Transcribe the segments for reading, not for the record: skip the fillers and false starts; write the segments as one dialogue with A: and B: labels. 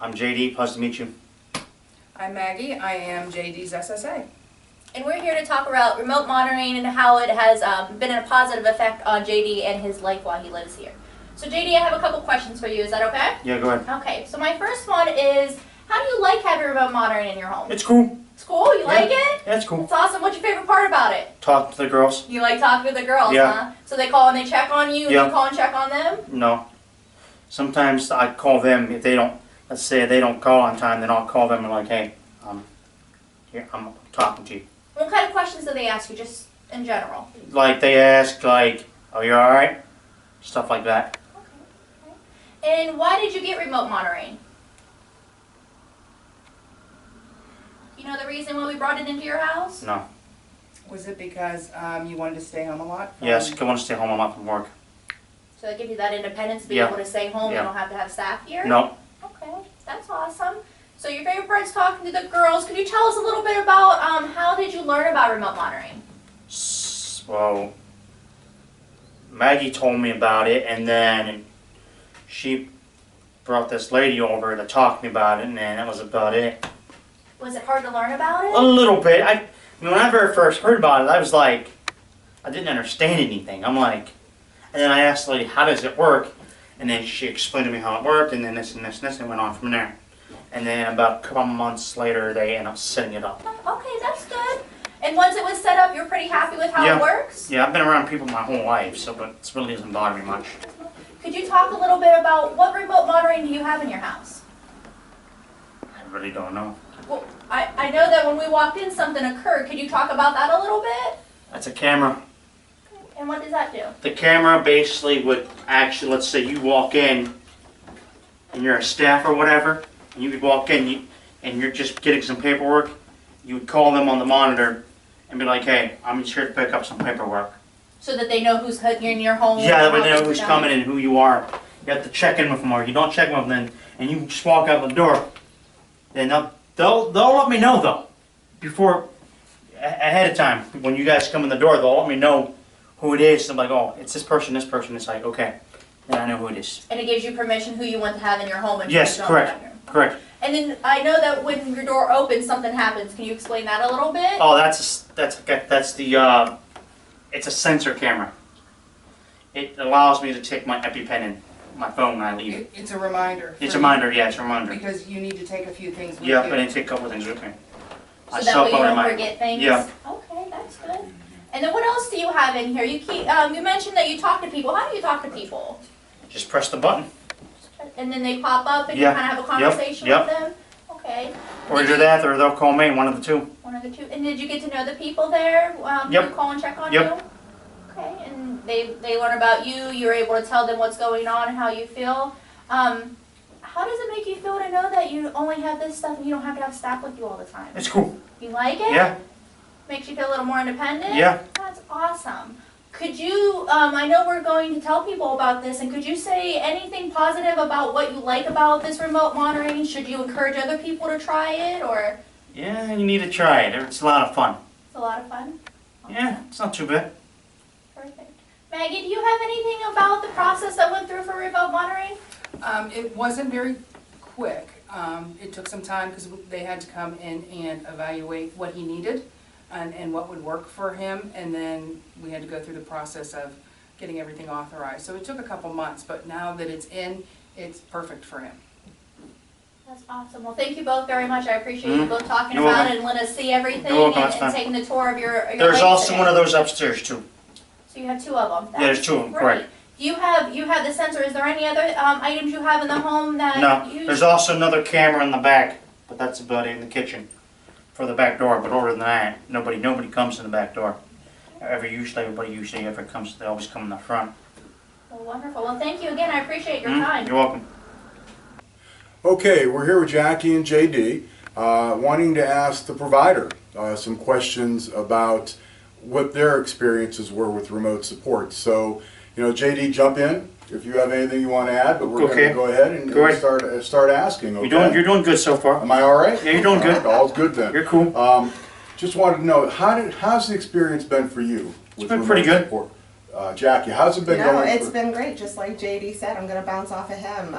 A: I'm JD, pleased to meet you.
B: I'm Maggie. I am JD's SSA.
C: And we're here to talk about remote monitoring and how it has been a positive effect on JD and his life while he lives here. So JD, I have a couple questions for you. Is that okay?
A: Yeah, go ahead.
C: Okay, so my first one is, how do you like having remote monitoring in your home?
A: It's cool.
C: It's cool? You like it?
A: Yeah, it's cool.
C: It's awesome. What's your favorite part about it?
A: Talk to the girls?
C: You like talking to the girls,
A: Yeah.
C: huh? So they call and they check on you, and
A: Yeah.
C: you call and check on them?
A: No. Sometimes I call them if they don't, let's say they don't call on time, then I'll call them and like, hey, here, I'm talking to you.
C: What kind of questions do they ask you, just in general?
A: Like they ask like, oh, you alright? Stuff like that.
C: Okay. And why did you get remote monitoring? You know the reason why we brought it into your house?
A: No.
B: Was it because you wanted to stay home a lot?
A: Yes, I want to stay home a lot from work.
C: So that gives you that independence to be
A: Yeah.
C: able to stay home,
A: Yeah.
C: you don't have to have staff here?
A: No.
C: Okay, that's awesome. So your favorite part's talking to the girls. Could you tell us a little bit about how did you learn about remote monitoring?
A: Well, Maggie told me about it, and then she brought this lady over to talk to me about it, and then that was about it.
C: Was it hard to learn about it?
A: A little bit. I mean, when I very first heard about it, I was like, I didn't understand anything. I'm like, and then I asked the lady, how does it work? And then she explained to me how it worked, and then this and this and this, and went on from there. And then about a couple months later, they ended up setting it up.
C: Okay, that's good. And once it was set up, you're pretty happy with how
A: Yeah.
C: it works?
A: Yeah, I've been around people my whole life, so but it really doesn't bother me much.
C: Could you talk a little bit about what remote monitoring do you have in your house?
A: I really don't know.
C: Well, I know that when we walked in, something occurred. Could you talk about that a little bit?
A: That's a camera.
C: And what does that do?
A: The camera basically would actually, let's say you walk in and you're a staff or whatever, and you could walk in and you're just getting some paperwork, you would call them on the monitor and be like, hey, I'm just here to pick up some paperwork.
C: So that they know who's in your home.
A: Yeah, that way
C: and
A: they
C: how
A: know who's
C: things are
A: coming
C: done.
A: and who you are. You have to check in with them, or you don't check in with them, and you just walk out the door. Then they'll let me know though, before, ahead of time. When you guys come in the door, they'll let me know who it is. I'm like, oh, it's this person, this person. It's like, okay, then I know who it is.
C: And it gives you permission who you want to have in your home. And
A: Yes,
C: who you don't
A: correct,
C: have in your home.
A: correct.
C: And then I know that when your door opens, something happens. Can you explain that a little bit?
A: Oh, that's the it's a sensor camera. It allows me to take my EpiPen in my phone when I leave.
B: It's a reminder.
A: It's
B: for
A: a reminder, yeah, it's a reminder.
B: Because you need to take a few things with
A: Yeah,
B: you.
A: but I take a couple things with me.
C: So
A: My
C: that
A: cell
C: way you
A: phone and
C: don't
A: my
C: forget things?
A: Yeah.
C: Okay, that's good. And then what else do you have in here? You mentioned that you talk to people. How do you talk to people?
A: Just press the button.
C: And then they pop up and
A: Yeah.
C: you kind of have a
A: Yep.
C: conversation
A: Yep.
C: with them? Okay.
A: Or
C: Did
A: either
C: you-
A: that, or they'll call me, one of the two.
C: One of the two. And did you get to know the people there
A: Yep.
C: who call and check on
A: Yep.
C: you? Okay. And they learn about you. You're able to tell them what's going on and how you feel. How does it make you feel to know that you only have this stuff and you don't have to have staff with you all the time?
A: It's cool.
C: You like it?
A: Yeah,
C: Makes you feel a little more independent?
A: yeah.
C: That's awesome. Could you, I know we're going to tell people about this, and could you say anything positive about what you like about this remote monitoring? Should you encourage other people to try it, or
A: Yeah, you need to try it. It's a lot of fun.
C: it's a lot of fun?
A: Yeah, it's not too bad.
C: Perfect. Maggie, do you have anything about the process that went through for remote monitoring?
B: It wasn't very quick. It took some time because they had to come in and evaluate what he needed and what would work for him. And then we had to go through the process of getting everything authorized. So it took a couple months, but now that it's in, it's perfect for him.
C: That's awesome. Well, thank you both very much. I appreciate you both talking
A: You're
C: about
A: welcome.
C: it and letting us see everything
A: You're welcome.
C: and,
A: That's fine.
C: taking the tour of your
A: There's
C: life
A: also
C: today.
A: one of those upstairs too.
C: So you have two of them.
A: Yeah, there's two of them,
C: Great.
A: correct.
C: You have the sensor. Is there any other items you have in the home that
A: No,
C: you
A: there's also another camera in the back, but that's about it in the kitchen for the back door. But other than that, nobody comes in the back door. Everybody usually ever comes, they always come in the front.
C: Well, wonderful. Well, thank you again. I appreciate your time.
A: You're welcome.
D: Okay, we're here with Jackie and JD, wanting to ask the provider some questions about what their experiences were with remote support. So, JD, jump in if you have anything you want to add, but we're going
A: Okay.
D: to go ahead and
A: Go ahead.
D: start asking. Okay?
A: You're doing good so far.
D: Am I all right?
A: Yeah, you're doing good.
D: All right, all's good then.
A: You're cool.
D: Just wanted to know, how's the experience been for you with
A: been
D: remote
A: pretty good.
D: support? Jackie, how's it been
E: No,
D: going?
E: it's been great. Just like JD said, I'm going to bounce off of him.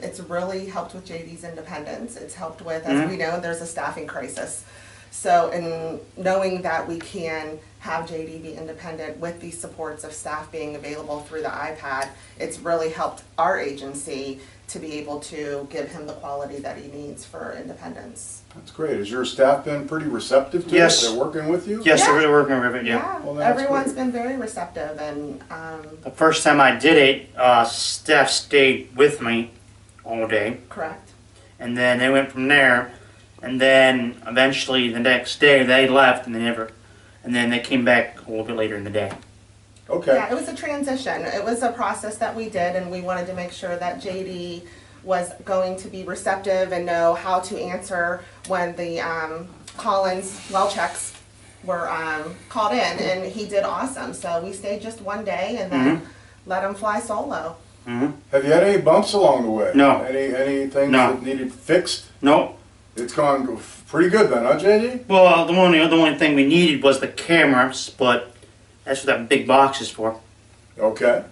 E: It's really helped with JD's independence. It's helped with, as we know, there's a staffing crisis. So, in knowing that we can have JD be independent with these supports of staff being available through the iPad, it's really helped our agency to be able to give him the quality that he needs for independence.
D: That's great. Has your staff been pretty receptive to
A: Yes.
D: it? They're working with you?
A: Yes,
E: Yeah.
A: they're really working with it, yeah.
D: Well, that's
E: Everyone's
D: great.
E: been very receptive, and
A: The first time I did it, staff stayed with me all day,
E: correct.
A: and then they went from there, and then eventually the next day they left, and then they came back a little bit later in the day.
D: Okay.
E: Yeah, it was a transition. It was a process that we did, and we wanted to make sure that JD was going to be receptive and know how to answer when the call-ins, well checks were called in, and he did awesome. So we stayed just one day and then let him fly solo.
D: Have you had any bumps along the way?
A: No.
D: Anything
A: No.
D: that needed fixed?
A: Nope.
D: It's gone pretty good then, huh, JD?
A: Well, the only thing we needed was the cameras, but that's what that big box is for.
D: Okay.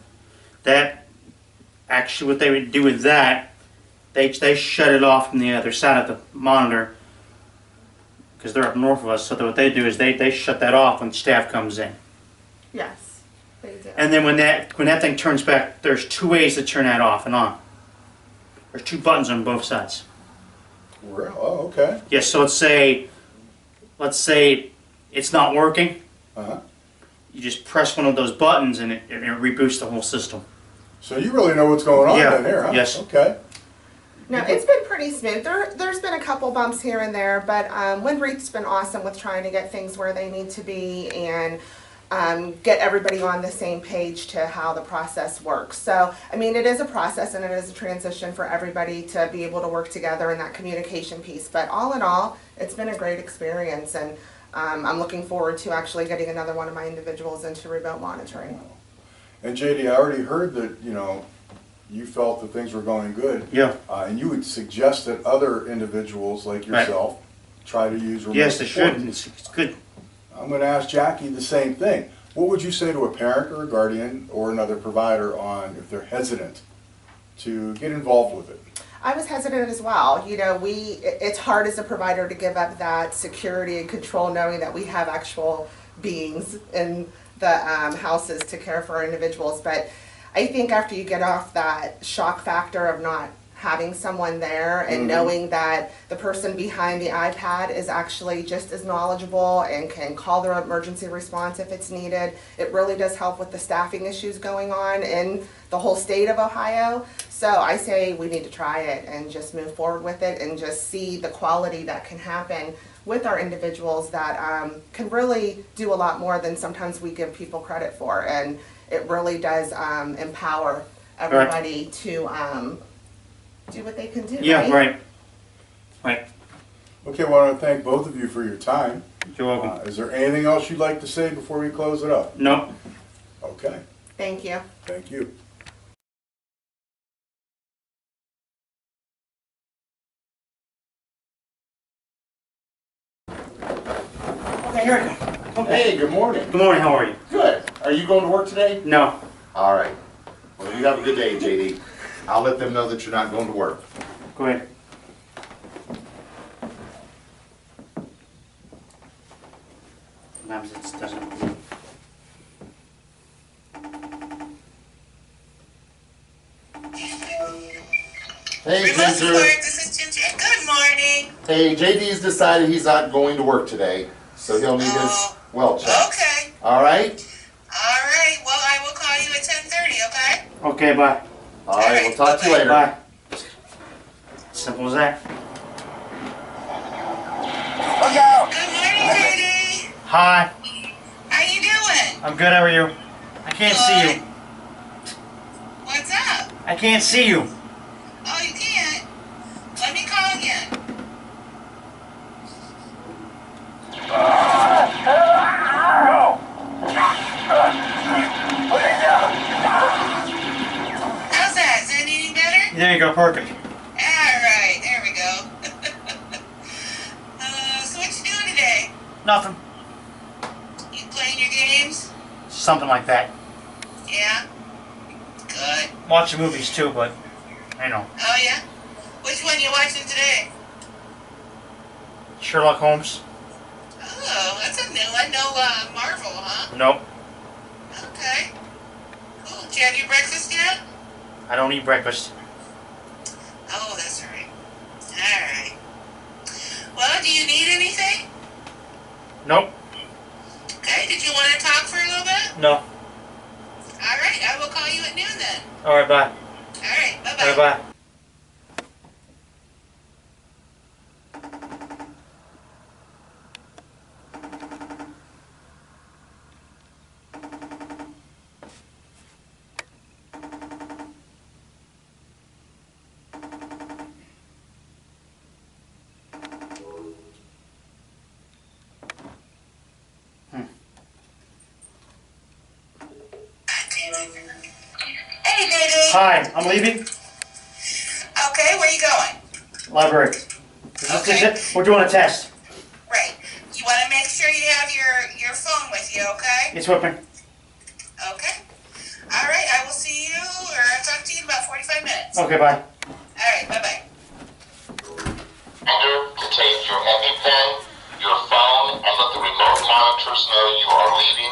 A: That, actually what they would do with that, they shut it off from the other side of the monitor, because they're up north of us, so what they do is they shut that off when staff comes in.
E: Yes, they did.
A: And then when that thing turns back, there's two ways to turn that off and on. There's two buttons on both sides.
D: Well, oh, okay.
A: Yes, so let's say it's not working.
D: Uh-huh.
A: You just press one of those buttons and it reboots the whole system.
D: So you really know what's going on
A: Yeah.
D: then here, huh?
A: Yes.
D: Okay.
E: No, it's been pretty smooth. There's been a couple bumps here and there, but Windbreak's been awesome with trying to get things where they need to be and get everybody on the same page to how the process works. So, I mean, it is a process and it is a transition for everybody to be able to work together in that communication piece. But all in all, it's been a great experience, and I'm looking forward to actually getting another one of my individuals into remote monitoring.
D: And JD, I already heard that, you felt that things were going good.
A: Yeah.
D: And you would suggest that other individuals like
A: Right.
D: yourself try to use remote
A: Yes, they
D: support.
A: should. It's good.
D: I'm going to ask Jackie the same thing. What would you say to a parent or a guardian or another provider on if they're hesitant to get involved with it?
E: I was hesitant as well. It's hard as a provider to give up that security and control knowing that we have actual beings in the houses to care for our individuals. But I think after you get off that shock factor of not having someone there and knowing that the person behind the iPad is actually just as knowledgeable and can call their emergency response if it's needed, it really does help with the staffing issues going on in the whole state of Ohio. So I say we need to try it and just move forward with it and just see the quality that can happen with our individuals that can really do a lot more than sometimes we give people credit for. And it really does empower everybody to do what they can do.
A: Yeah, right. Right.
D: Okay, well, I want to thank both of you for your time.
A: You're welcome.
D: Is there anything else you'd like to say before we close it up?
A: Nope.
D: Okay,
E: Thank you.
D: thank you.
A: Okay, here we go. Okay.
F: Hey, good morning.
A: Good morning, how are you?
F: Good. Are you going to work today?
A: No.
F: All right. Well, you have a good day, JD. I'll let them know that you're not going to work.
A: Go ahead. Sometimes it doesn't.
F: Hey,
G: Remote
F: Ginger.
G: support, this is Ginger. Good morning.
F: Hey, JD's decided he's not going to work today, so he'll need his
G: Oh.
F: well check.
G: Okay.
F: All right?
G: All right. Well, I will call you at 10:30, okay?
A: Okay, bye.
F: All right, we'll talk to you later.
A: Bye. Simple as that.
G: Good morning, JD.
A: Hi.
G: How you doing?
A: I'm good, how are you? I can't see you.
G: What's up?
A: I can't see you.
G: Oh, you can't? Let me call again. How's that? Is that any better?
A: There you go, perfect.
G: Alright, there we go. So what you doing today?
A: Nothing.
G: You playing your games?
A: Something like that.
G: Yeah? Good.
A: Watching movies too, but I know.
G: Oh, yeah? Which one you watching today?
A: Sherlock Holmes?
G: Oh, that's a new one. No, Marvel, huh?
A: Nope.
G: Okay. Cool. Did you have your breakfast yet?
A: I don't eat breakfast.
G: Oh, that's right. Alright. Well, do you need anything?
A: Nope.
G: Okay, did you want to talk for a little bit?
A: No.
G: Alright, I will call you at noon then.
A: Alright, bye.
G: Alright, bye-bye.
A: Alright, bye.
G: Hey, JD.
A: Hi, I'm leaving.
G: Okay, where you going?
A: Library. Is this it? We're doing a test.
G: Right. You want to make sure you have your phone with you, okay?
A: It's with me.
G: Okay. All right, I will see you, or I'll talk to you in about 45 minutes.
A: Okay, bye.
G: All right, bye-bye.
H: Reminder to take your EpiPen, your phone, and let the remote monitors know you are leaving